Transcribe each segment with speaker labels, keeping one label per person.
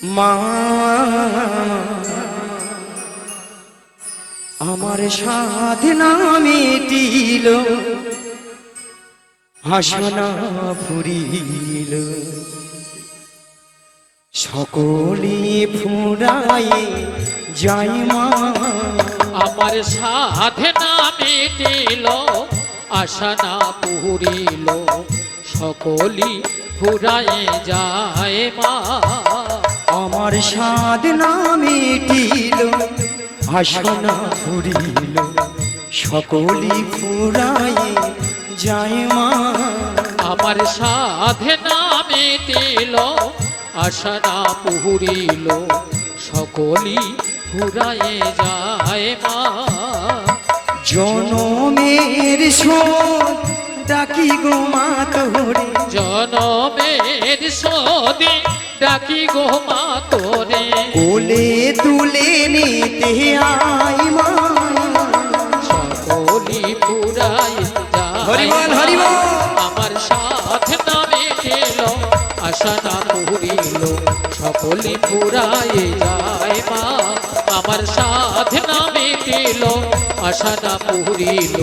Speaker 1: মা আমার সাধনা মিটিল, হাসনা ফুরিল, সকলে ফুরায়ে যায় মা।
Speaker 2: আমার সাধনা মিটিল, আশা না পুরিল, সকলি ফুরায়ে যায় মা।
Speaker 1: আমার সাধনা মিটিল, হাসনা ফুরিল, সকলে ফুরায়ে যায় মা।
Speaker 2: আমার সাধনা মিটিল, আশা না পুরিল, সকলি ফুরায়ে যায় মা।
Speaker 1: জনমের শোধ ডাকি গো মা তোরে,
Speaker 2: জনমের শোধে ডাকি গো মা তোরে,
Speaker 1: কোলে তুলে নিতে আই মা।
Speaker 2: সকলি ফুরায়ে যায়
Speaker 1: হরিবল
Speaker 2: মা।
Speaker 1: হরিবল।
Speaker 2: আমার সাধনা মিটিল, আশা না পুরিল, সকলি ফুরায়ে যায় মা। আমার সাধনা মিটিল, আশা না পুরিল,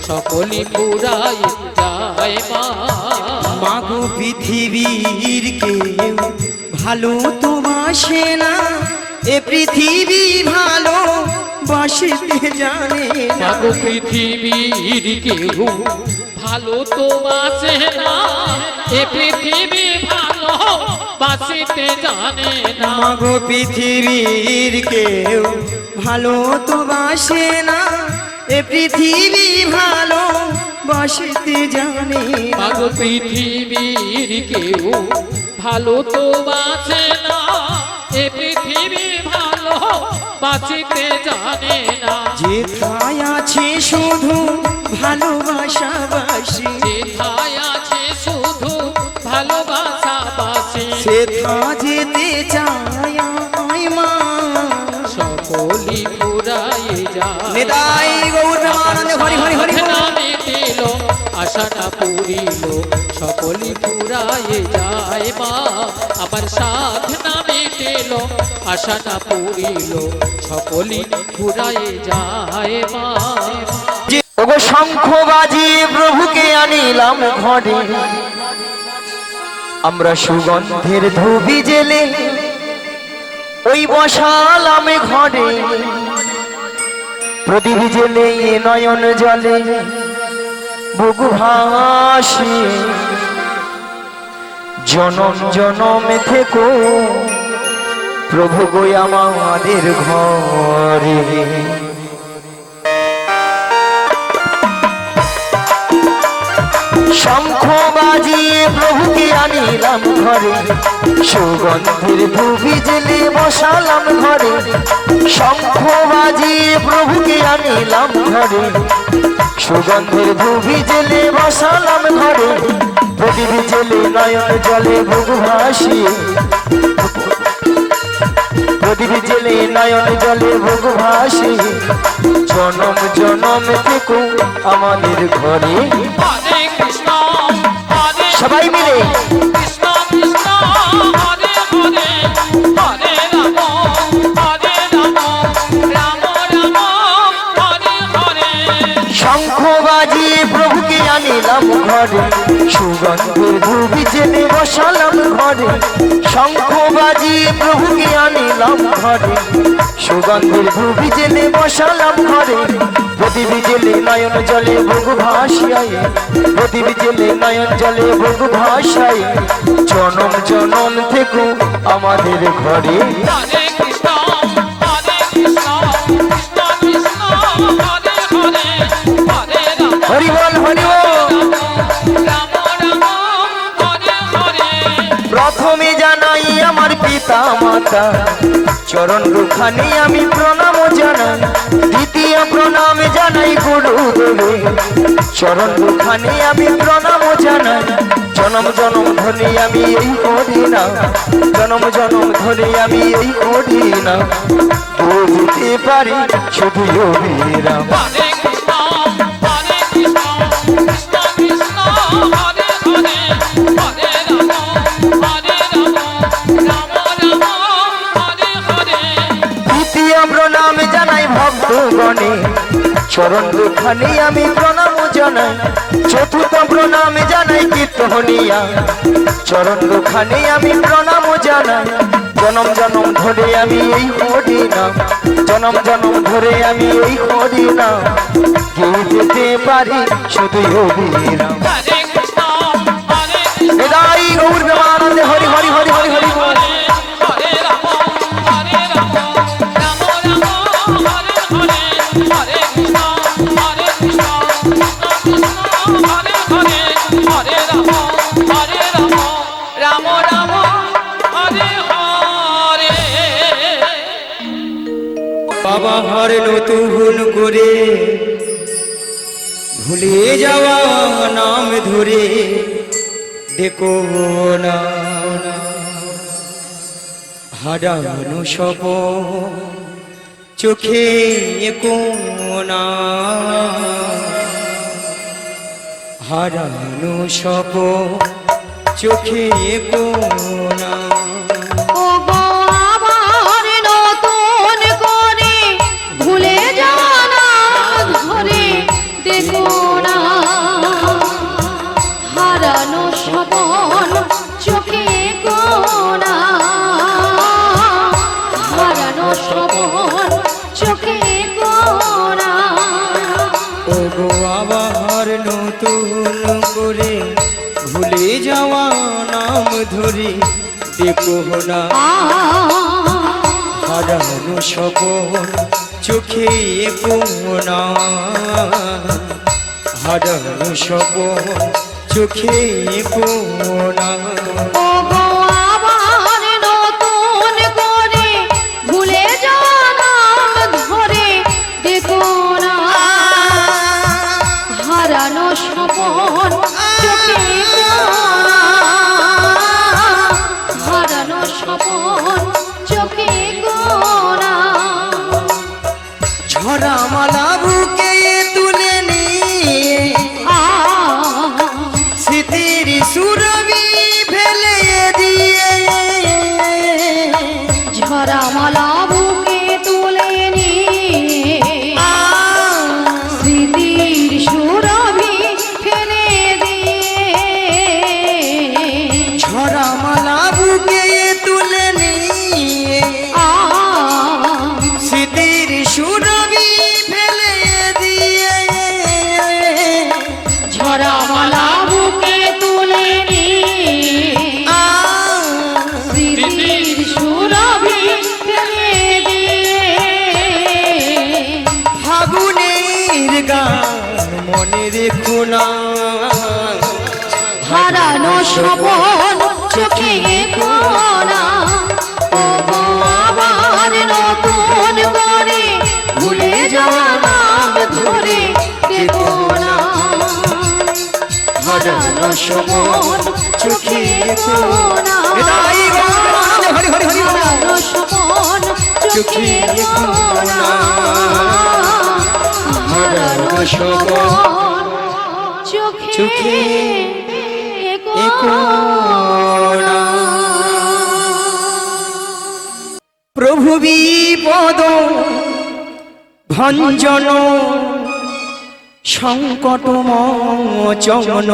Speaker 2: সকলি ফুরায়ে যায় মা।
Speaker 1: মাগো পৃথিবীর কেউ ভালো তো বাসে না, এ পৃথিবী ভালো বাসতে জানে না।
Speaker 2: মাগো পৃথিবীর কেউ ভালো তো বাসে না, এ পৃথিবী ভালো বাসিতে জানে না।
Speaker 1: মাগো পৃথিবীর কেউ ভালো তো বাসে না, এ পৃথিবী ভালো বাসতে জানে না।
Speaker 2: মাগো পৃথিবীর কেউ ভালো তো বাসে না, এ পৃথিবী ভালো বাঁচিতে জানে না।
Speaker 1: যেথায় আছে শুধু ভালোবাসা বাসি,
Speaker 2: যেথায় আছে শুধু ভালোবাসা বাসি,
Speaker 1: সেথা যেতে চায় আয় মা।
Speaker 2: সকলি ফুরায়ে যায়।
Speaker 1: নিতাই গৌর প্রেমানন্দে হরি হরি হরি বল।
Speaker 2: সাধনা মিটিল, আশা না পুরিল, সকলি ফুরায়ে যায় মা। আমার সাধনা মিটিল, আশা না পুরিল, সকলি ফুরায়ে যায় মা।
Speaker 1: ওগো শঙ্খ বাজি প্রভুকে আনিলাম ঘরে, আমরা সুগন্ধের ধুবি জেলে ওই বসালাম ঘরে। প্রদীপ জেলে নয়ন জলে বুক ভাসে, জনম জনম থেকো প্রভু গো আমাদের ঘরে। শঙ্খ বাজিয়ে প্রভুকে আনিলাম ঘরে, সুগন্ধের ধুবি জেলে বসালাম ঘরে। শঙ্খ বাজিয়ে প্রভুকে আনিলাম ঘরে, সুগন্ধের ধুবি জেলে বসালাম ঘরে। প্রদীপ জেলে নয়ন জলে বুক ভাসিয়ে, প্রদীপ জেলে নয়ন জলে বুক ভাসিয়ে, জনম জনম থেকো আমাদের ঘরে।
Speaker 2: হরে কৃষ্ণ হরে
Speaker 1: সবাই মিলে
Speaker 2: কৃষ্ণ কৃষ্ণ হরে হরে, হরে রাম হরে রাম, রাম রাম হরে হরে।
Speaker 1: শঙ্খ বাজিয়ে প্রভুকে আনিলাম ঘরে, সুগন্ধের ধুবি জেলে বসালাম ঘরে। শঙ্খ বাজিয়ে প্রভুকে আনিলাম ঘরে, সুগন্ধের ধুবি জেলে বসালাম ঘরে। প্রদীপ জেলে নয়ন জলে বুক ভাসায়, প্রদীপ জেলে নয়ন জলে বুক ভাসায়, জনম জনম থেকো আমাদের ঘরে।
Speaker 2: হরে কৃষ্ণ হরে কৃষ্ণ, কৃষ্ণ কৃষ্ণ হরে হরে, হরে রাম
Speaker 1: হরি বল হরি বল।
Speaker 2: রাম রাম হরে হরে।
Speaker 1: প্রথমে জানাই আমার পিতা মাতা, চরণ দুখানি আমি প্রণাম জানাই। দ্বিতীয় প্রণাম জানাই গুরুদেবে, চরণ দুখানি আমি প্রণাম জানাই। জনম জনম ধরে আমি এই করি না, জনম জনম ধরে আমি এই করি না, বুঝতে পারি শুধু অবিরাম।
Speaker 2: হরে কৃষ্ণ হরে কৃষ্ণ, কৃষ্ণ কৃষ্ণ হরে হরে, হরে রাম হরে রাম, রাম রাম
Speaker 1: ভক্তগণে চরণ দুখানি আমি প্রণাম জানাই, চতুর্থ প্রণাম জানাই কীর্তনিয়া। চরণ দুখানি আমি প্রণাম জানাই, জনম জনম ধরে আমি এই হরি নাম, জনম জনম ধরে আমি এই হরি নাম গেয়ে যেতে পারি শুধু অবিরাম।
Speaker 2: হরে কৃষ্ণ হরে কৃষ্ণ
Speaker 1: এদাই গৌর প্রেমানন্দে হরি হরি হরি হরি হরি বল।
Speaker 2: হরে রাম হরে রাম রাম রাম হরে হরে হরে কৃষ্ণ হরে কৃষ্ণ কৃষ্ণ কৃষ্ণ হরে হরে হরে রাম রাম রাম হরে হরে।
Speaker 1: বাবা হার নতুন করে ভুলে যাওয়া নাম ধরে দেখো না, হারানো সব চোখে কোনা, হারানো সব চোখে কোনা।
Speaker 3: ও গো আবার নতুন করে ভুলে যাওয়া না ধরে দেখো না, হারানো স্বপন চোখে কোনা, হারানো স্বপন চোখে কোনা।
Speaker 1: ও গো আবার নতুন করে ভুলে যাওয়া নাম ধরে দেখো না, হারানো স্বপন চোখে কোনা, হারানো স্বপন চোখে কোনা।
Speaker 3: ও গো আবার নতুন করে ভুলে যাওয়া নাম ধরে দেখো না, হারানো স্বপন চোখে কোনা, হারানো স্বপন চোখে কোনা।
Speaker 1: ঝরা মালা বুকে তুলে নিয়ে স্মৃতির সুরভি ফেলে দিয়ে,
Speaker 3: ঝরা মালা বুকে তুলে নিয়ে স্মৃতির সুরভি ফেলে দিয়ে,
Speaker 1: ঝরা মালা বুকে তুলে নিয়ে স্মৃতির সুরভি ফেলে দিয়ে,
Speaker 3: ঝরা মালা বুকে তুলে নিয়ে স্মৃতির সুরভি ফেলে দিয়ে,
Speaker 1: ফাগুনের গান মনে রেখো না,
Speaker 3: হারানো স্বপন চোখে কোনা। ও গো আবার নতুন করে ভুলে যাওয়া নাম ধরে দেখো না, হারানো স্বপন চোখে কোনা,
Speaker 1: এটাই গৌর হরি হরি হরি বল।
Speaker 3: হারানো স্বপন চোখে কোনা, হারানো স্বপন চোখে কোনা।
Speaker 1: প্রভু বিপদ ভঞ্জন সংকট মোচন,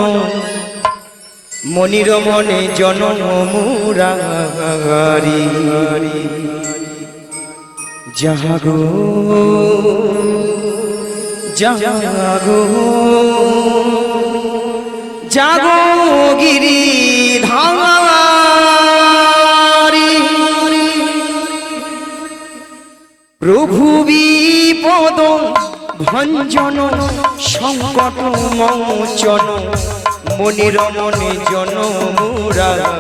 Speaker 1: মনির মনে জনম মুরারি, জাগো জাগো জাগো গিরিধারি, প্রভু বিপদ ভঞ্জন সংকট মোচন, মনির মনে জন মুরারি,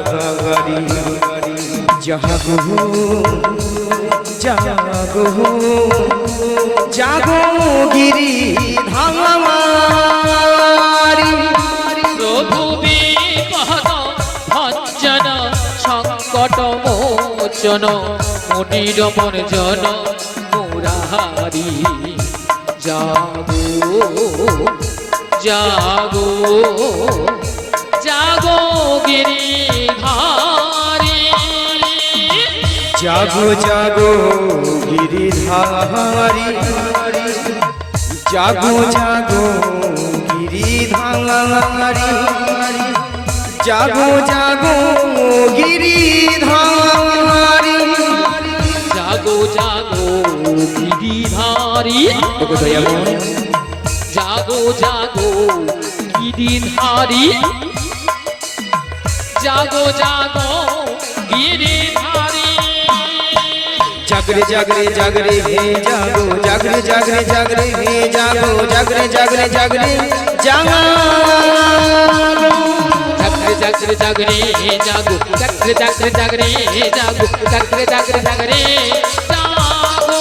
Speaker 1: জাগো জাগো জাগো গিরিধারি।
Speaker 2: প্রভু বিপদ ভঞ্জন সংকট মোচন, মুনির মন জন মুরারি, জাগো জাগো জাগো গিরিধারি।
Speaker 4: জাগো জাগো গিরিধারি, জাগো জাগো গিরিধারি, জাগো জাগো গিরিধারি।
Speaker 2: জাগো জাগো গিরিধারী, জাগো জাগো গিরিধারী, জাগো জাগো গিরিধারী।
Speaker 4: জাগরে জাগরে জাগরে হে জাগো, জাগরে জাগরে জাগরে হে জাগো, জাগরে জাগরে জাগরে জাগো,
Speaker 2: জাগরে জাগরে জাগরে হে জাগো, জাগরে জাগরে জাগরে হে জাগো, জাগরে জাগরে জাগরে জাগো।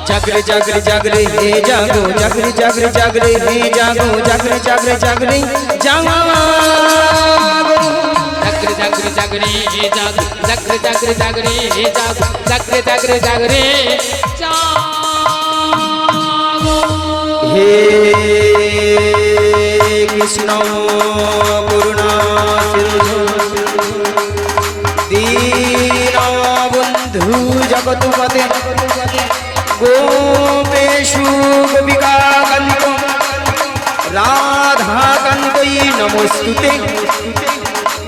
Speaker 4: জাগরে জাগরে জাগরে হে জাগো, জাগরে জাগরে জাগরে হে জাগো, জাগরে জাগরে জাগরে জাগো।
Speaker 2: জাগরে জাগরে জাগরে হে জাগো, জাগরে জাগরে জাগরে হে জাগো, জাগরে জাগরে জাগরে জাগো।
Speaker 4: হে কৃষ্ণ করুণা সিন্ধু দীনবন্ধু জগৎপতে গোপেশু গোপিকা কান্ত রাধাকান্তই নমস্তুতে।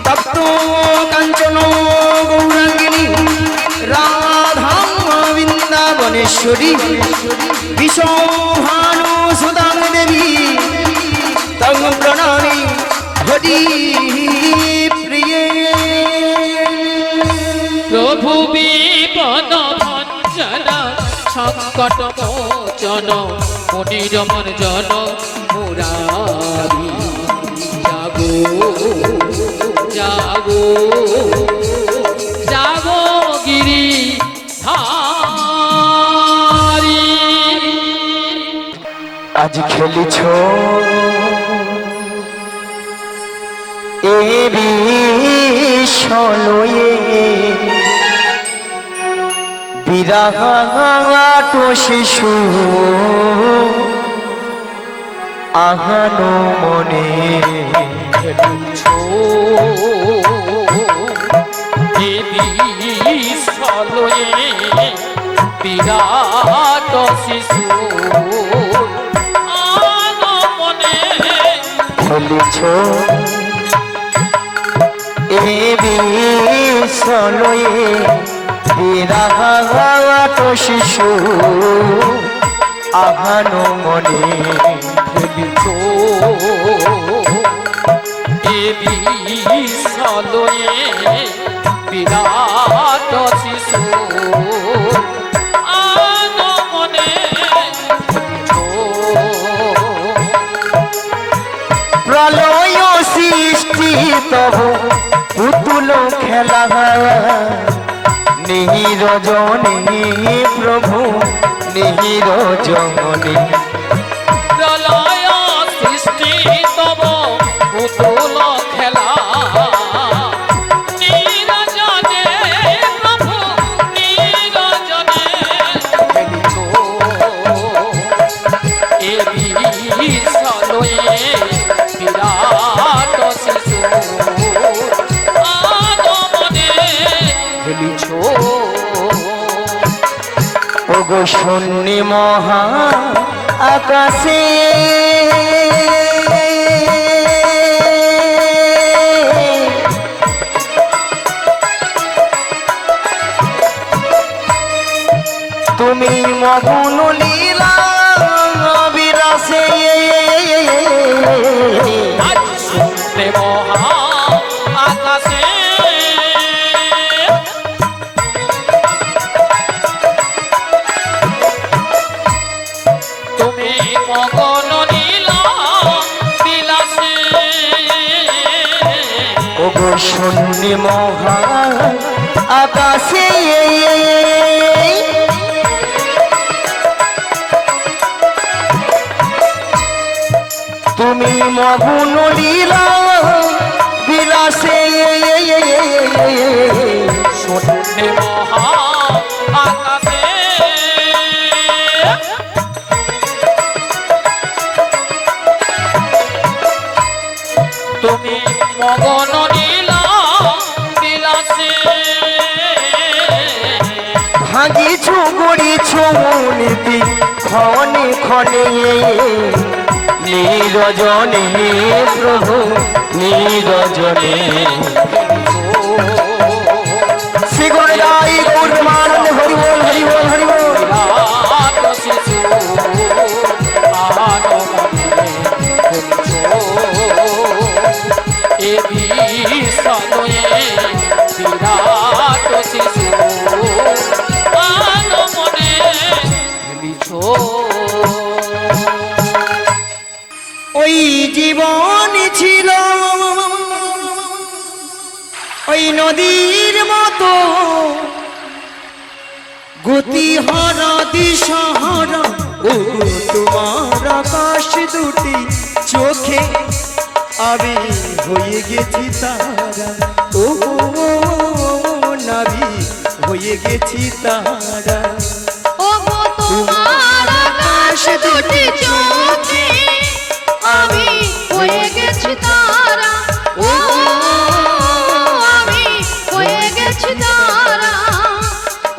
Speaker 4: তপ্ত কাঞ্চন গৌরাঙ্গিনী রাধা বৃন্দাবনেশ্বরী বিশ্বভানু সুদাং দেবী তং প্রণামি হরি প্রিয়ে।
Speaker 2: প্রভু বিপদ ভঞ্জন সংকট মোচন মুনির মর্জন মুরারি। জাগো জাগো জাগো গিরি ধারি।
Speaker 1: আজ খেলিছ এ বিষয়ে বিরাট শিশু আহানো মনে।
Speaker 2: দেবী সলয়ে বিরাট শিশু মনে।
Speaker 1: খেলিছ এ বিষয়ে বিরাট শিশু আহানো মনে।
Speaker 2: খেলিছ দেবী সলয়ে বিরাট শিশু মনে।
Speaker 1: প্রলয় সৃষ্টি তবু পুতুল খেলা নিরজনে প্রভু নিরজনে।
Speaker 2: প্রলয় সৃষ্টি তব পুতুল খেলা নিরজনে প্রভু নিরজনে। খেলিছ এ বিষয়ে বিরাট শিশু আগমনে। খেলিছ
Speaker 1: ওগো শূন্য মহা আকাশে তুমি মগ্ন লীলা বিরাসে।
Speaker 2: আজ শুনতে মহা আকাশে তুমি মগন নীলা বিলাসে।
Speaker 1: ওগো শূন্য মহা আকাশে তুমি মগ্ন লীলা বিলাসে।
Speaker 2: শুনতে মহা আকাশে তুমি মগন নীলা বিলাসে।
Speaker 1: ভাঙিছু গড়িছু নীতি ক্ষণে ক্ষণে নিরজনে প্রভু নিরজনে শ্রী গণদাই গৌরমানন্দ হরি বল হরি বল হরি বল।
Speaker 2: বিরাট শিশু এ বিষয়ে বিরাট শিশু মনে লিছো
Speaker 4: ওই জীবন ছিল ওই নদীর মতো গতি হারা দিশাহারা ও তোমার আকাশ দুটি চোখে আমি হয়ে গেছি তারা ও নাবি হয়ে গেছি তারা
Speaker 3: ও গো তোমার আকাশ দুটি চোখে আমি হয়ে গেছি তারা ও আমি হয়ে গেছি তারা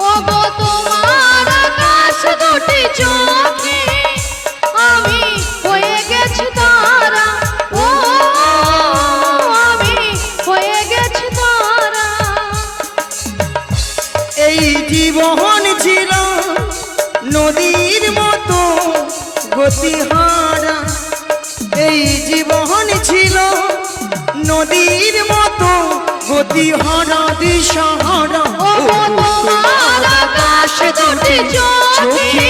Speaker 3: ও গো তোমার আকাশ দুটি চোখে আমি হয়ে গেছি তারা ও আমি হয়ে গেছি তারা
Speaker 4: এই জীবন ছিল নদীর মতো গতিহারা এই জীবন ছিল নদীর মতো গতিহারা দিশাহারা
Speaker 3: ও গো তোমার আকাশ দুটি চোখে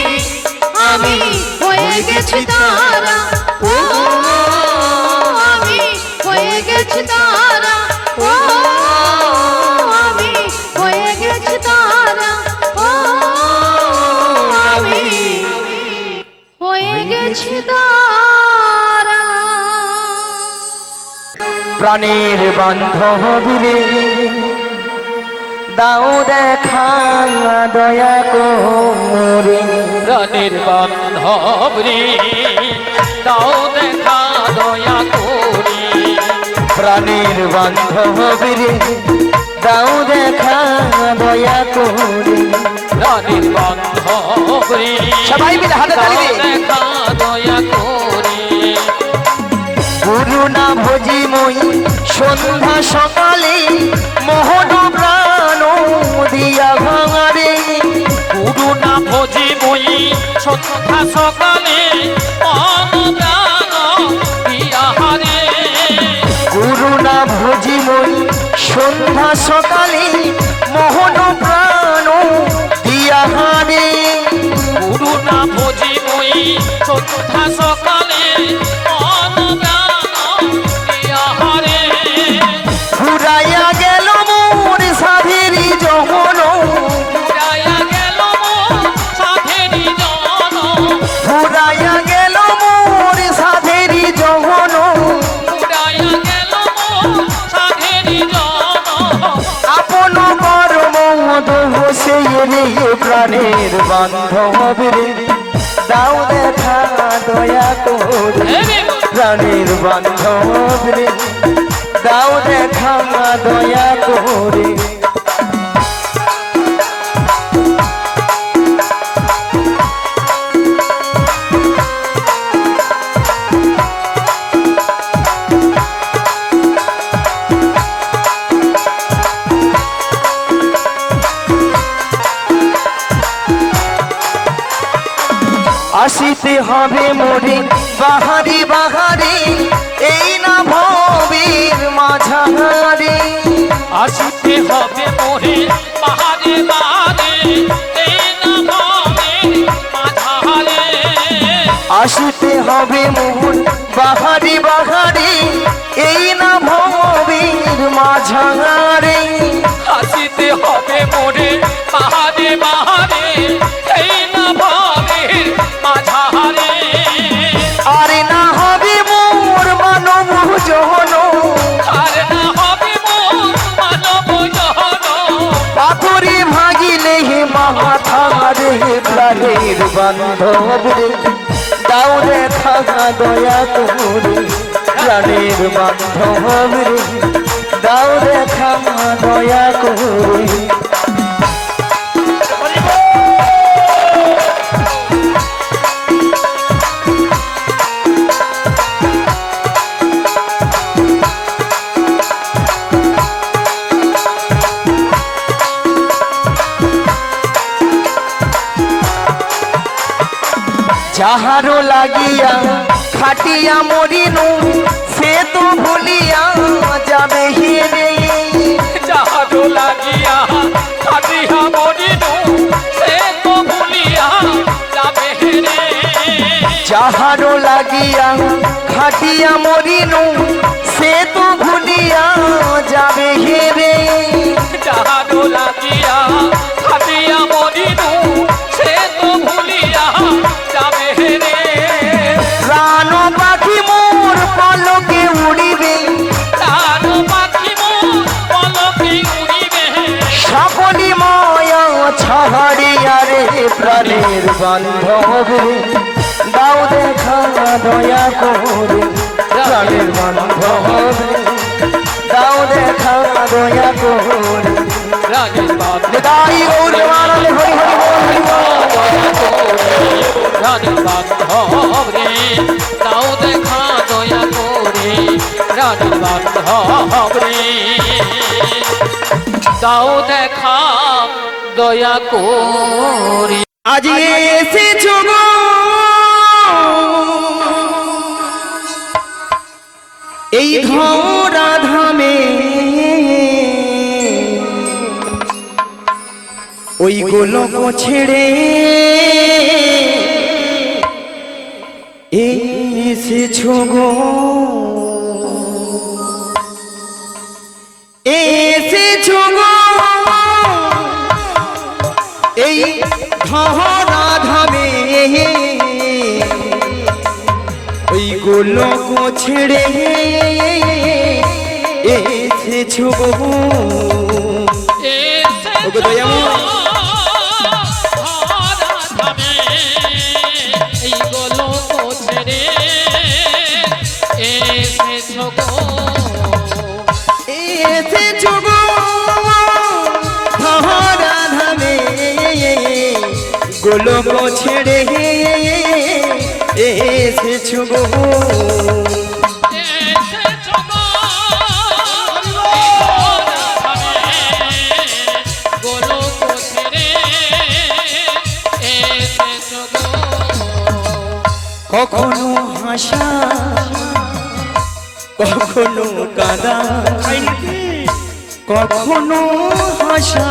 Speaker 3: আমি হয়ে গেছি তারা ও আমি হয়ে গেছি তারা ও আমি হয়ে গেছি তারা ও আমি হয়ে গেছি তারা।
Speaker 1: প্রাণের বান্ধবীরে দাও দেখা দয়া করে
Speaker 2: প্রাণের বান্ধব রে দাও দেখা দয়া করে
Speaker 1: প্রাণের বান্ধবীরে দাও দেখা দয়া করে
Speaker 2: প্রাণের বান্ধব রে
Speaker 1: সবাই মিলে হাতে তালি
Speaker 2: দাও
Speaker 1: দে।
Speaker 2: দেখা দয়া করে
Speaker 1: গুরু না ভজি মই সন্ধ্যা সকালে মোহন প্রাণ দিয়া ভাঙারে
Speaker 2: গুরু না ভজি বই সন্ধ্যা সকালে অনুদান দিয়া হারে
Speaker 1: গুরু না ভজি মই সন্ধ্যা সকালে মোহন প্রাণ দিয়া হারে
Speaker 2: গুরু না ভজি বই সন্ধ্যা সকালে অনুদান দিয়া হারে
Speaker 1: ঘুরাইয়া গেল মোর সাধেরি জহন
Speaker 2: উড়াইয়া গেল মোর সাধেরি জন
Speaker 1: ঘুরাইয়া গেল মোর সাধেরি জহন
Speaker 2: উড়াইয়া গেল মোর সাধেরি জন
Speaker 1: আপন কর্ম দোষে রে প্রাণের বান্ধব রে দাও দেখা দয়া করে প্রাণের বান্ধব রে দাও দেখা দয়া করে আসিতে হবে মোরে বাহারি বাহারি এই না ভবের মাঝারে
Speaker 2: আসিতে হবে মোরে পাহাড়ে বাহারে এই না ভবে মাঝারে
Speaker 1: আসিতে হবে মোহন বাহারি বাহারি এই না ভবের মাঝারে
Speaker 2: আসিতে হবে মোরে পাহাড়ে বাহারে এই না ভবে মাঝারে
Speaker 1: আরে না হবে মোর মানব জহন
Speaker 2: আর না হবে মোর মানব জহন
Speaker 1: পাথরে ভাগিলে হে মাথা রে প্রাণের বান্ধব রে দাও দেখা দয়া করে প্রাণের বান্ধব রে দাও দেখা দয়া করে যাহারো লাগিয়া খাটিয়া মরিনু সে তো ভুলিয়া যাবে হিরে
Speaker 2: যাহারো লাগিয়া কাটিয়া মরিনু সে তো ভুলিয়া যাবে রে
Speaker 1: যাহারো লাগিয়া খাটিয়া মরিনু সে তো ভুলিয়া যাবে হিরে
Speaker 2: যাহারো লাগিয়া কাটিয়া মরিনু সে তো ভুলিয়া যাবে রে
Speaker 1: প্রাণ পাখি মোর পলকে উড়িবে
Speaker 2: প্রাণ পাখি মোর পলকে উড়িবে
Speaker 1: সকলি মায়া ছাড়িয়া রে প্রাণের বান্ধব রে দাও দেখা দয়া করে প্রাণের বান্ধব রে দাও দেখা দয়া করে
Speaker 2: রাজের বাপ
Speaker 1: নিতাই গৌর আনন্দ হরি হরি বল
Speaker 2: রাজের বাপ রে তাও দেখা দয়া করে রাজের বাপ রে তাও দেখা দয়া করে
Speaker 4: আজ এসেছো গো এই ধরা ধামে ওই গোলক ছেড়ে এসেছো গো এসেছো গো এই ধরা ধামে ওই গোলক ছেড়ে এসেছো গো ওগো দয়াময়
Speaker 2: এই গলো ছেড়ে এসেছো গো
Speaker 4: এসেছো গো ধরা ধামে গোলক ছেড়ে এসেছো গো
Speaker 2: এসেছো গো গলো ছেড়ে এসেছো গো
Speaker 4: কখনো হাসা কখনো কাঁদা কখনো হাসা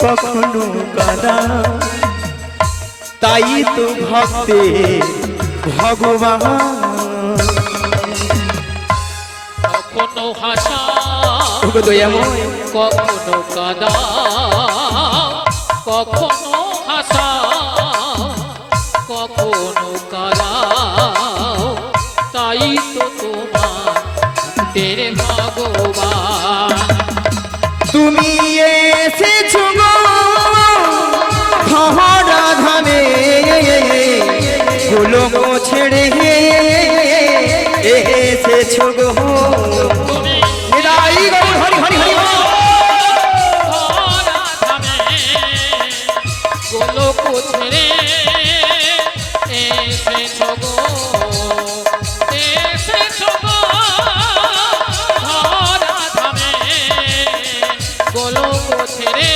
Speaker 4: কখনো কাঁদা তাই তো ভক্তে ভগবান
Speaker 2: কখনো হাসা
Speaker 4: ওগো দয়াময়
Speaker 2: কখনো কাদা কখনো হাসা কখনো কাদা তাই তো তোমার তেরে ভগবান
Speaker 4: তুমি এসেছো গো ধরা ধামে গোলক ছেড়ে এসেছো গো নিতাই গৌর হরি হরি হরি বল।
Speaker 2: ধরা ধামে গোলক ছেড়ে এসেছো গো এসেছো গো ধরা ধামে গোলক ছেড়ে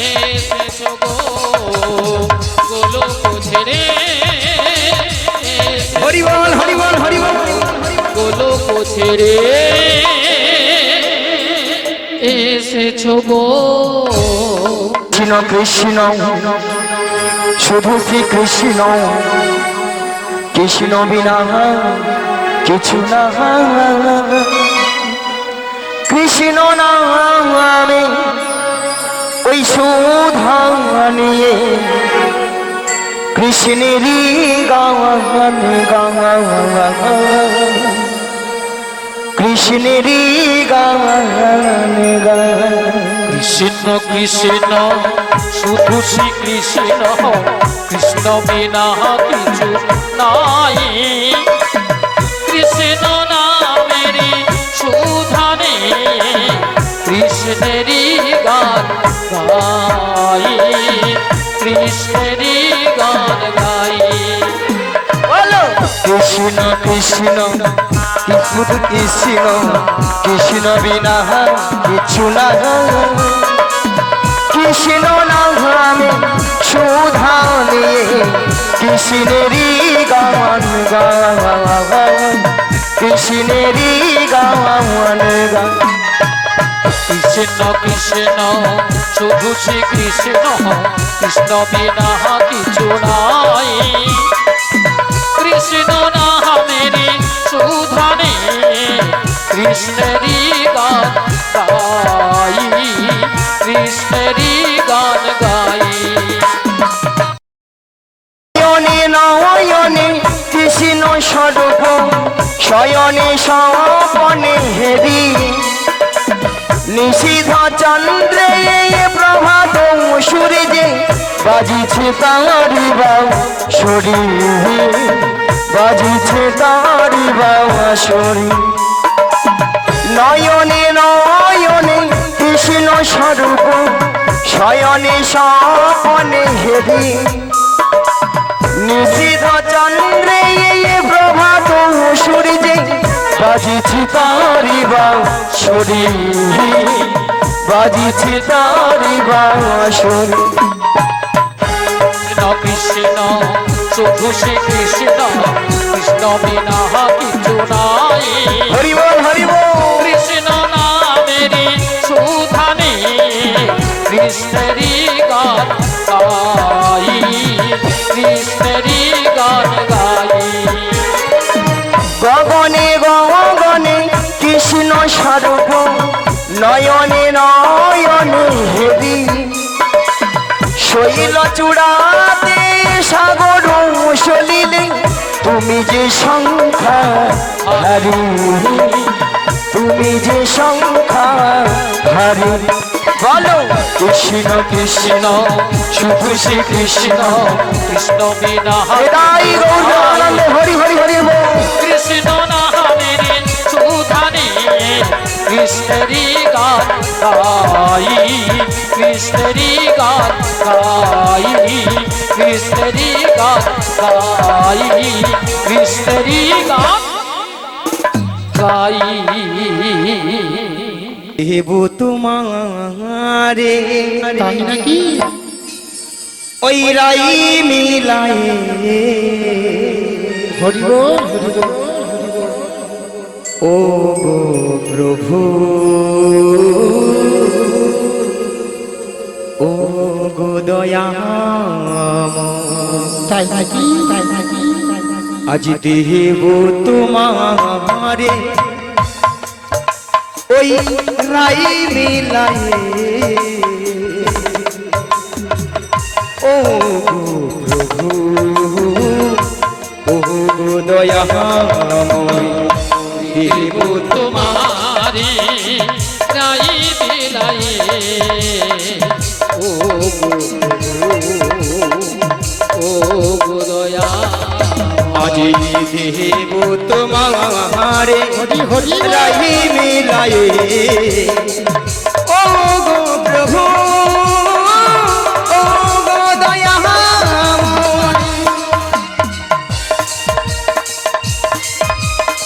Speaker 2: এসেছো গো গোলক ছেড়ে
Speaker 4: হরি বল হরি বল হরি বল
Speaker 2: গোলক ছেড়ে এসেছো গো
Speaker 1: কৃষ্ণ কৃষ্ণ শুধু শ্রী কৃষ্ণ কৃষ্ণ বিনা কিছু না কৃষ্ণ নামে ওই সুধা নিয়ে কৃষ্ণেরই গান কৃষ্ণেরই গান
Speaker 2: কৃষ্ণ কৃষ্ণ শুধু শ্রী কৃষ্ণ কৃষ্ণ বিনা কিছু নাই কৃষ্ণ নামের সুধানে কৃষ্ণেরই গান গাই কৃষ্ণেরই গান গাই
Speaker 1: কৃষ্ণ কৃষ্ণ শুধু কৃষ্ণ কৃষ্ণ বিনা কিছু না কৃষ্ণ নামে সুধা নিয়ে কৃষ্ণেরই গান গান, কৃষ্ণেরই গান গান।
Speaker 2: কৃষ্ণ কৃষ্ণ শুধু শ্রী কৃষ্ণ, কৃষ্ণ বিনা কিছু নাই। কৃষ্ণ নামেরই সুধানে কৃষ্ণেরই গান গাই, কৃষ্ণেরই গান গাই।
Speaker 1: নয়নে নয়নে কৃষ্ণ স্বরূপ, শয়নে স্বপনে হেরি, নিশীধ চন্দ্রে প্রভাত সূর্যে বাজিছে তারি বাঁশরি, বাজিছে তারি বাঁশরি। নয়নে নয়নে কৃষ্ণ স্বরূপ, শয়নে স্বপনে হেরি, নিশীধ চন্দ্রে প্রভাত সূর্যে বাজিছে তারি বাঁশরি, বাজিছে তারি বাঁশরি।
Speaker 2: কৃষ্ণ শুধু শ্রী কৃষ্ণ, কৃষ্ণ বিনা কিছু নাই।
Speaker 1: হরি বল হরি বল।
Speaker 2: কৃষ্ণ নামেরই সুধানে কৃষ্ণেরই গান গাই, কৃষ্ণেরই গান গাই।
Speaker 1: গগনে গগনে কৃষ্ণ স্বরূপ, নয়নে নয়নে হেরি, শৈল চূড়াতে সাগর সলিলে তুমি যে সংখ্যা হারি, তুমি যে সংখ্যা হারি। বলো কৃষ্ণ কৃষ্ণ
Speaker 2: শুধু শ্রী কৃষ্ণ, কৃষ্ণ বিনা
Speaker 1: এটাই গৌর আনন্দে হরি হরি হরি বল।
Speaker 2: কৃষ্ণ নামেরই সুধানে কৃষ্ণেরই গান গাই, কৃষ্ণেরই গান গাই, কৃষ্ণেরই গান গাই, কৃষ্ণেরই গান গাই।
Speaker 4: দেব তোমারে
Speaker 3: তাই নাকি?
Speaker 4: ওই রাই মিলায়ে,
Speaker 3: হরি বল হরি বল।
Speaker 4: ও গো প্রভু, ও গো দয়াময়,
Speaker 3: তাই নাকি? তাই নাকি?
Speaker 4: আজ দেব তোমারে ওই রাই মিলায়ে, ও গো প্রভু, ও গো দয়াময়, দেব
Speaker 2: তোমারে রাই বিলাই, ও গো দয়া।
Speaker 4: আজ দেব তোমারে
Speaker 3: হরি হরি বল।
Speaker 4: রাহি মিলায়ে, ও গো প্রভু, ও গো দয়াময়।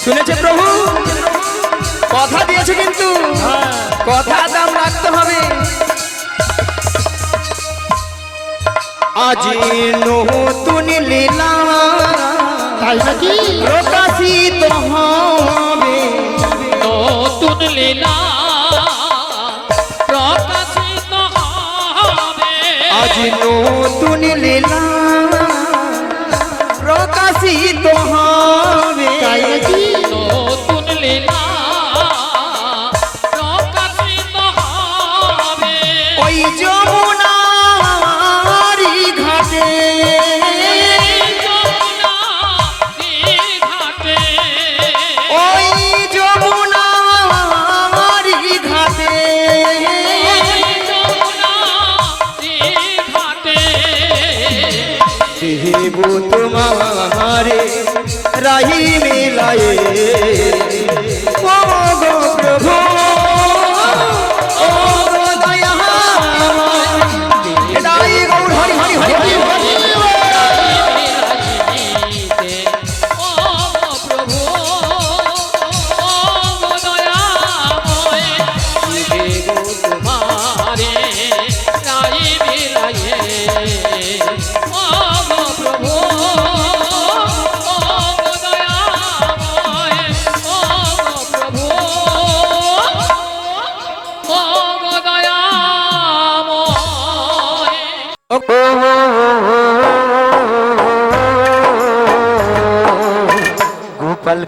Speaker 4: শুনেছে প্রভু, কথা দিয়েছে কিন্তু কথা দাম রাখতে হবে। আজ নতুন লীলা
Speaker 3: তাই নাকি?
Speaker 4: প্রকাশিত হবে,
Speaker 2: নতুন লীলা প্রকাশিত হবে,
Speaker 4: আজ নতুন লীলা প্রকাশিত হবে।
Speaker 3: তাই নাকি?
Speaker 2: নতুন লীলা প্রকাশিত হবে,
Speaker 4: ওই যমুনারি ঘাটে,
Speaker 2: ঘাটে
Speaker 4: ওই যমুনারি ঘাটে,
Speaker 2: ঘাটে
Speaker 4: দেব তোমারে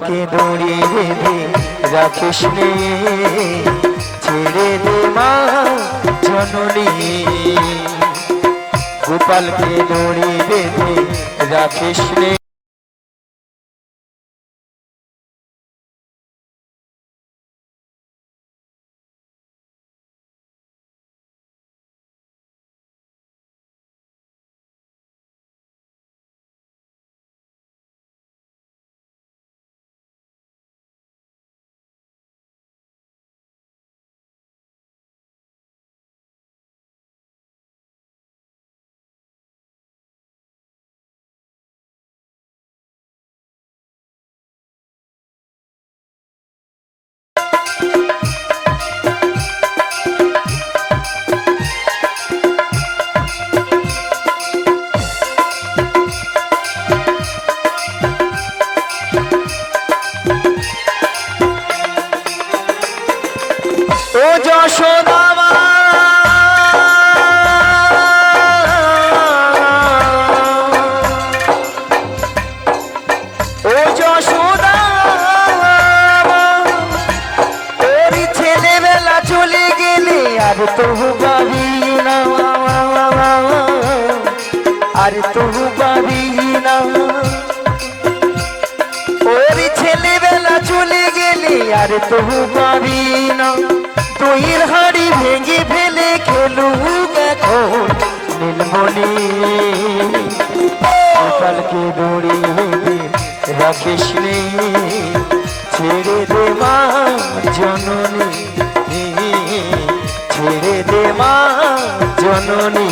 Speaker 1: গোপালকে দড়ি বেঁধে রাখিস নে, ছেড়ে দে মা জননী। গোপালকে দড়ি বেঁধে রাখিস নে। ও যশোদা মা, ও যশোদা মা, তোর ছেলেবেলা চলে গেলে আর তবু পাবি না, আর তবু পাবি না। ওর ছেলেবেলা চলে গেলে আর তবু পাবি না। দইয়ের হাড়ি ভেঙে ফেলে খেলুক এখন নীলমণি। গোপালকে দড়ি বেঁধে রাখিস নে, ছেড়ে দে মা জননী, ছেড়ে দে মা জননী।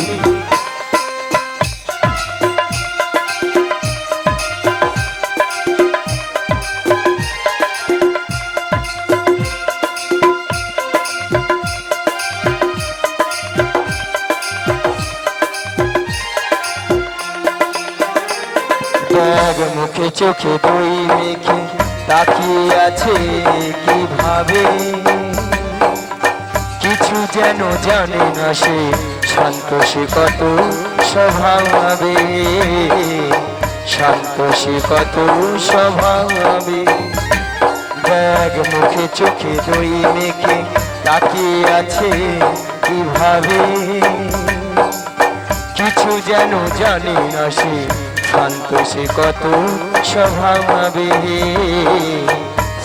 Speaker 1: ব্যাগ মুখে চোখে দই মেখে তাকিয়ে আছে কিভাবে, কিছু যেন জানে না সে, শান্ত সে কত স্বভাবে, শান্ত সে কত স্বভাবে। ব্যাগ মুখে চোখে দই মেখে তাকিয়ে আছে কিভাবে, কিছু যেন জানে না সে, শান্ত সে কত স্বভাবে,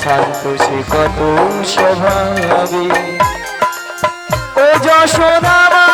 Speaker 1: শান্ত সে কত স্বভাবে। ও যশোদা মা,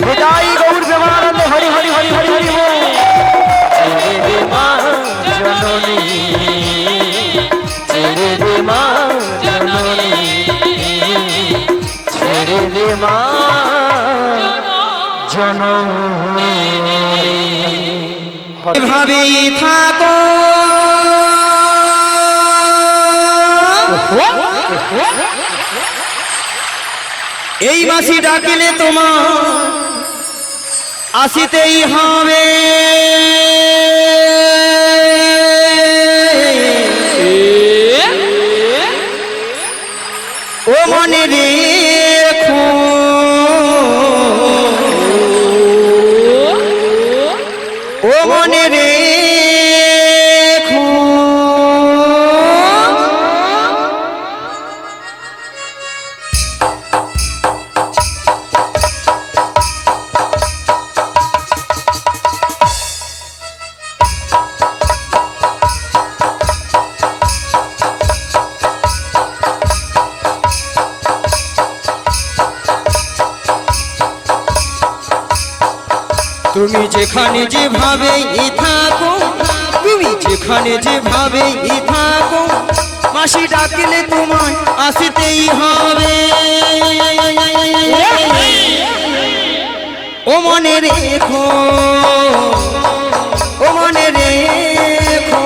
Speaker 1: বিদায় গৌর প্রেমানন্দে হরি হরি হরি হরি হরি বল। ছেড়ে দে মা জননী, ছেড়ে দে মা জননী, ছেড়ে দে মা জননী।
Speaker 4: ভাবি থাকো এই বাঁশি ডাকিলে তোমার আসিতেই হবে, ও মনে রেখো, ও মনে রেখো, তুমি যেখানে যেভাবে থাকো, তুমি যেখানে যেভাবে থাকো, মাসি ডাকলে তোমায় আসতেই হবে। ও মনে রেখো, ও মনে রেখো।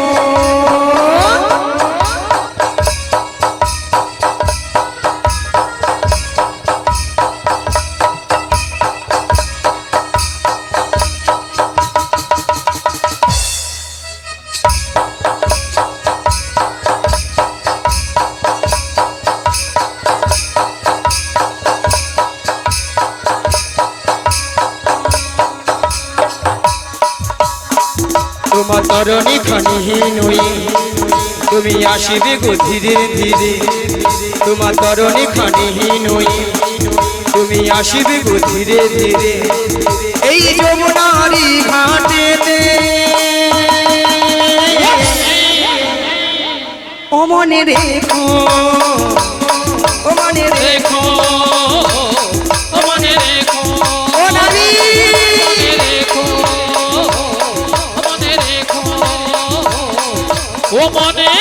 Speaker 4: তোমার তরণী খানিহীন হই, তুমি আসিবে গো ধীরে ধীরে। তোমার তরণী খানিহীন হই, তুমি আসিবে গো ধীরে ধীরে। এই যমুনারি ঘাটেতে ও মনে রেখো, ও মনে রেখো,
Speaker 2: ও মনে রেখো,
Speaker 4: ও নারী
Speaker 2: রেখো, মনে রেখো, ও মনে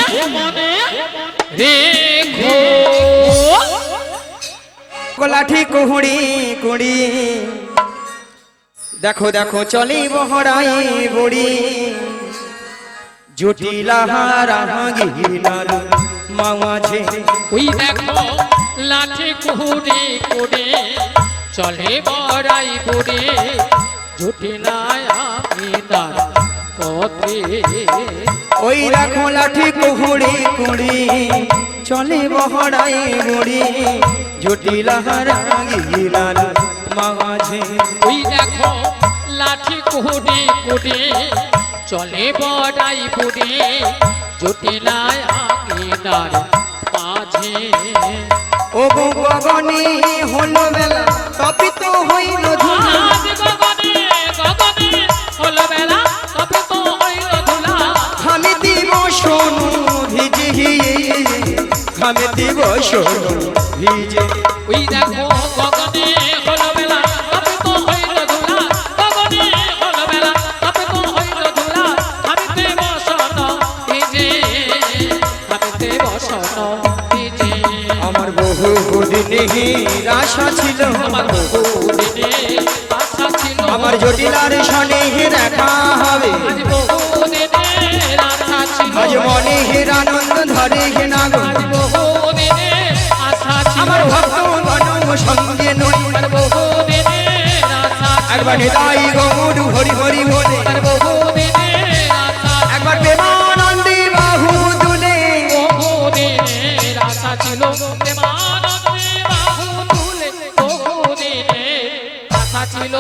Speaker 2: রেখো।
Speaker 4: লাঠি কুহুড়ি কুড়ি, দেখো দেখো চলে বহরাই বুড়ি। জটিলাহারা গিলার মাঝে,
Speaker 2: ওই দেখো লাঠি কুহুড়ি কুড়ি, চলে বড়াই বুড়ি। জটিলায় আমি তার পথে,
Speaker 4: ওই দেখো লাঠি কুহুড়ি কুড়ি, চলে বহরাই বুড়ি। জটিলাহারা গিলার মাঝে,
Speaker 2: ওই দেখো লাঠি কুহুড়ি কুড়ি, চলে বড়াই বুড়ি। জটিলায় আমি তার মাঝে।
Speaker 4: ও গো গগনে হলো বেলা, তপিত হইল ধুলা।
Speaker 2: আজ গগনে গগনে হলো বেলা, তবে তো হইল ধুলা।
Speaker 4: আমি দিব সোনু ভিজে, আমি দিব সোনু ভিজে।
Speaker 2: ওই দেখো গগনে হলো বেলা, তবে তো হইল ধুলা। গগনে হলো বেলা, তবে তো হইল ধুলা। আমিতে বসন ভিজে, আমিতে বসন ভিজে।
Speaker 4: আমার বহু দিনের আশা ছিল,
Speaker 2: আমার বহুদিনে আশা ছিল,
Speaker 4: আমার জটিলার সনে দেখা হবে।
Speaker 2: আজ বহুদিনের আশা ছিল,
Speaker 4: আজ মনে আনন্দ ধরে না গো।
Speaker 2: আজ বহুদিনের আশা ছিল,
Speaker 4: আমার ভক্ত গণ সঙ্গে নই,
Speaker 2: আমার বহুদিনের আশা ছিল,
Speaker 4: একবার নিতাই গৌর হরি হরি বলে,
Speaker 2: আমার বহুদিনের আশা ছিল,
Speaker 4: একবার প্রেমানন্দে বাহু তুলে।
Speaker 2: বহুদিনের আশা ছিল, প্রেমানন্দে বাহু তুলে। বহুদিনের আশা ছিল।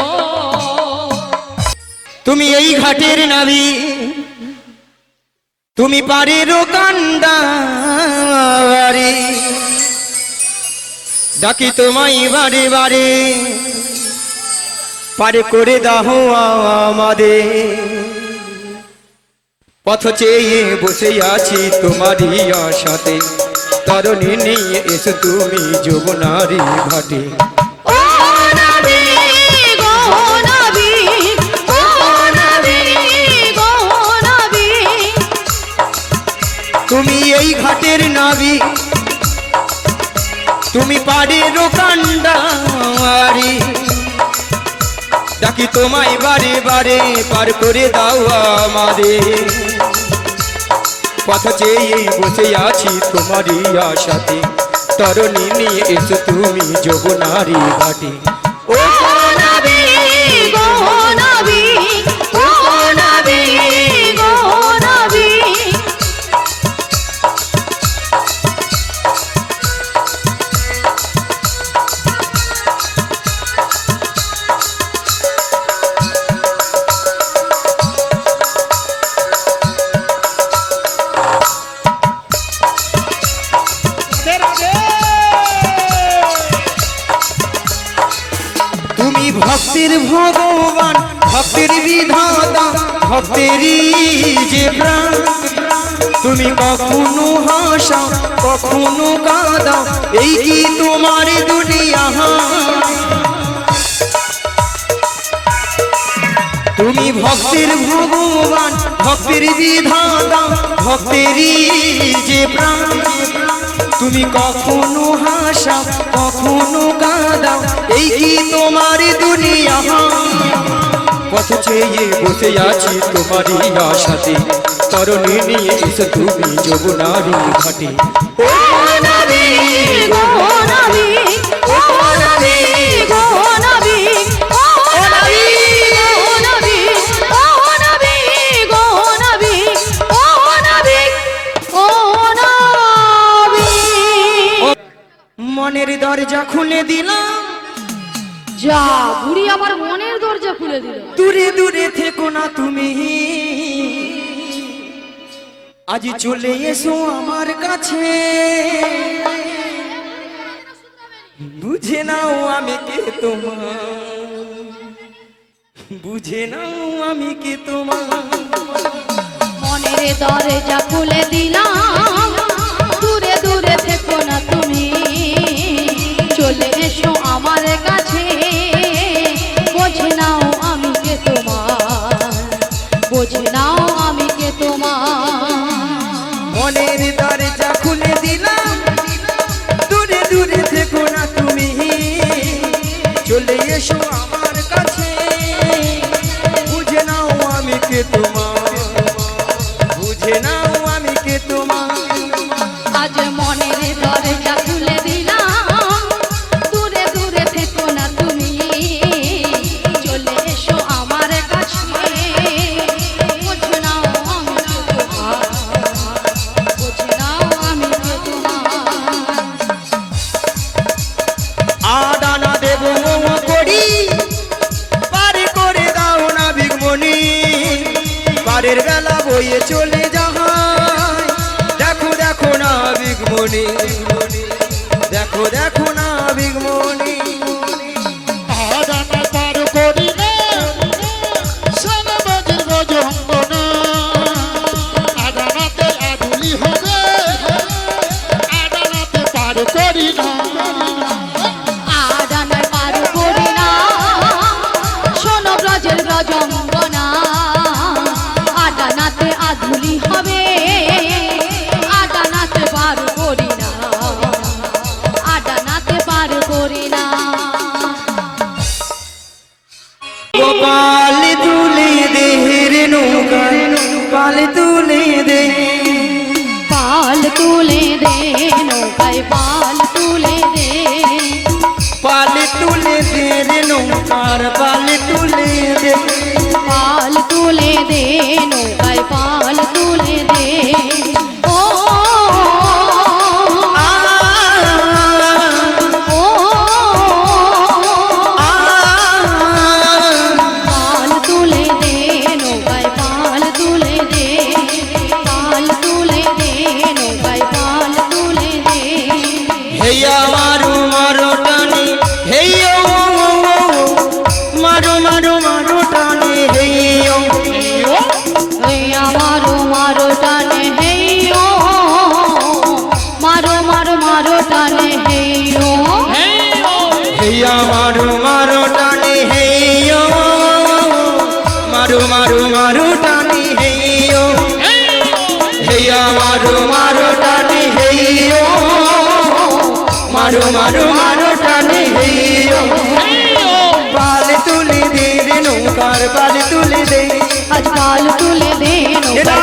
Speaker 4: তুমি এই ঘাটের নাবি, তুমি পারের কান্দারি। ডাকি তোমায় বারে বারে, পারে করে দাও আমাদের। পথ চেয়ে বসে আছি তোমারই আশাতে, তরণী নিয়ে এসো তুমি যমুনারি ঘাটে।
Speaker 5: ও নবী গো নবী, ও নবী গো নবী।
Speaker 4: তুমি এই ঘাটের নাবি, তুমি পারের কান্ডারি। ডাকি তোমায় বারে বারে, পার করে দাও আমাদের। পথ চেয়ে বসে আছি তোমারই আশাতে, তরণী নিয়ে এসো তুমি যমুনারি ঘাটে।
Speaker 5: ও নবী গো নবী, ও নবী গো নবী।
Speaker 4: তুমি ভক্তির ভগবান, ভক্তির বিধাতা, ভক্তেরই যে প্রাণ। তুমি কখনো হাসা, কখনো কাঁদা, এই কি তোমার দুনিয়া। তুমি ভক্তের ভগবান, ভক্তের বিধাতা, ভক্তেরই যে প্রাণ। তুমি কখনো হাসাও, কখনো কাঁদাও, এই কি তোমার দুনিয়া? পথ চেয়ে বসে আছি তোমারই আশাতে, তরণী নিয়ে এসো তুমি যমুনারই ঘাটে।
Speaker 5: ও নবী গো নবী, ও নবী গো নবী, ও নবী গো নবী, ও নবী গো নবী, ও নবী, ও নবী।
Speaker 4: মনের দরজা খুলে দিলাম,
Speaker 5: যা বুড়ি আমার মনের দরজা খুলে দিল।
Speaker 4: দূরে দূরে থেকো না তুমি, আজ চলে এসো আমার কাছে। বুঝে নাও আমি কে তোমার, বুঝে নাও আমি কে তোমার।
Speaker 5: মনের দরজা খুলে দিলাম, দূরে দূরে থেকো না তুমি, চলে এসো আমার কাছে। বোঝে নাও আমি কে তোমার, বোঝে নাও আমি কে তোমার।
Speaker 4: মনের দরজা খুলে দিলাম, দূরে দূরে থেকো না তুমি, চলে এসো আমার কাছে। বুঝে নাও আমি কে তোমার, বুঝে নাও আমি কে তোমার।
Speaker 5: আজ মনের দরজা খুলে দিলাম, দূরে দূরে থেকো না তুমি, চলে এসো আমার কাছে। বোঝে নাও আমি কে তোমার, বোঝে নাও আমি কে তোমার।
Speaker 4: আদানা দেব করি, পারে করে দাও না বিঘ্মনি, পারের বেলা বয়ে চলে যাহাই। দেখো দেখো না বিঘ্মনি, দেখো দেখো না বিঘ্মনি।
Speaker 3: আদানা পার করিলে সোনাবাজির গজঙ্গনা, আদানাতে আদুলি হবে, আদানাতে পার করি না।
Speaker 5: আদানায় পার করি না, শোনো ব্রজের ব্রজঙ্গনা, আদানাতে আধুলি হবে, আদানাতে পার করি না, আদানাতে পার করি না।
Speaker 4: গোপাল তুলে দেহের নৌকায়, পাল তুলে দে,
Speaker 5: পাল তুলে দে নৌকায়, পাল তুলে দে,
Speaker 4: পাল তুলে দে রে নৌকার পাল তুলে দে।
Speaker 5: পাল তুলে দে নৌকায়, পাল তুলে দে। ও
Speaker 4: আ
Speaker 5: ও
Speaker 4: আ
Speaker 5: পাল তুলে দে নৌকায়, পাল তুলে দে, পাল তুলে দে নৌকায়, পাল তুলে দে।
Speaker 4: হেয়া মারো মারো টানি, হেইয়ো মারো মারো মারো টানি, হেইয়ো
Speaker 5: হেইয়া মারো মারো টানে হেইয়ো, মারো মারো মারো টানে হেইয়ো।
Speaker 4: হেয়া মারো মারো টানি, হেইয়ো মারো মারো মারো টানি, হেইয়ো হেয়া মারো মারো টানি, হেইয়ো মারো মারো মারো টানি, হেইয়ো। পাল তুলে দে রে নৌকার পাল তুলে দে,
Speaker 5: আজ পাল তুলে দে নৌকায়,